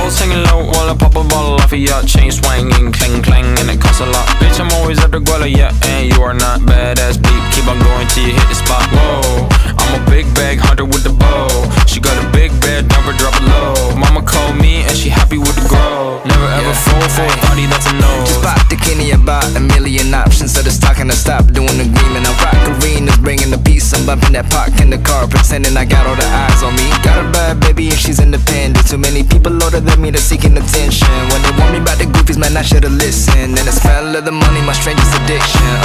Balls hanging low while I pop a bottle off of ya. Chain swinging, clang clang, and it costs a lot. Bitch, I'm always at the guala, yeah, and you are not badass beat. Keep on going till you hit the spot. Whoa, I'm a big bag hunter with the bow. She got a big bed, number drop it low. Mama called me and she happy with the grow. Never ever fall for a body that's a no. Just pop the Kenny about a million options. So just talking to stop doing agreement. I rock arenas, bringing the peace. I'm bumping that park in the car, pretending I got all the eyes on me. Got a bad baby and she's independent. Too many people older than me, they're seeking attention. When they want me about the goofies, man, I should've listened. And the smell of the money, my strangest addiction.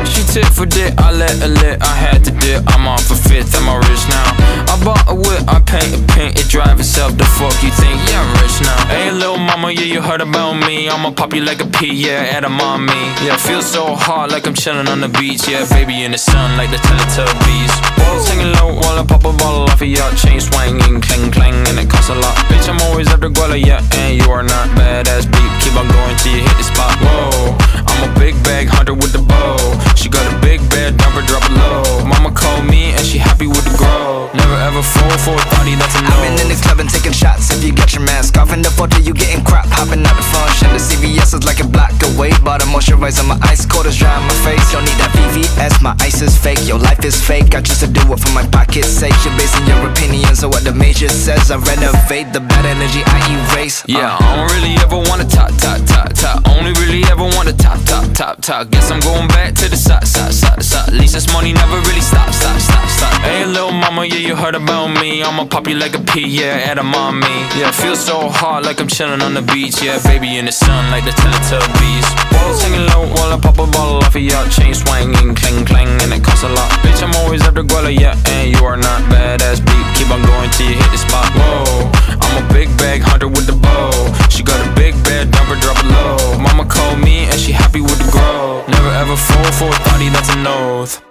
She tit for dick, I let her lit. I had to dip, I'm off a fifth, I'm all rich now. I bought a whip, I paint a paint, it drive itself. The fuck you think? Yeah, I'm rich now. Hey, little mama, yeah, you heard about me. I'ma pop you like a pea, yeah, at a mommy. Yeah, feel so hot like I'm chilling on the beach. Yeah, baby in the sun like the Teletubbies. Balls hanging low while I pop a bottle off of ya. Chain swinging, clang clang, and it costs a lot. Bitch, I'm always at the guala, yeah, and you are not badass beat. Keep on going till you hit the spot. Whoa, I'm a big bag hunter with the bow. She got a big bed, number drop it low. Mama called me and she happy with the grow. Never ever fall for a thotty that's a no. I've been in the club and taking shots. If you got your mask off in the photo, you getting crap. Hopping out the function. The CVS is like a block away. Bought a moisturizer, my ice cold is dry on my face. Don't need that VVS, my ice is fake. Your life is fake, I just to do it for my pocket's sake. You're basing your opinions on what the major says. I renovate the bad energy, I erase. Yeah, I don't really ever wanna top. Only really ever wanna top. Guess I'm going back to the side. At least this money never really stops. Hey, little mama, yeah, you heard about me. I'ma pop you like a pea, yeah, at a mommy. Yeah, feel so hot like I'm chilling on the beach. Yeah, baby in the sun like the Teletubbies. Balls hanging low while I pop a bottle off of ya. Chain swinging, clang clang, and it costs a lot. Bitch, I'm always at the guala, yeah, and you are not badass beat. Keep on going till you hit the spot. Whoa, I'm a big bag hunter with the bow. She got a big bed, number drop it low. Mama called me and she happy with the grow. Never ever fall for a thotty that's a no.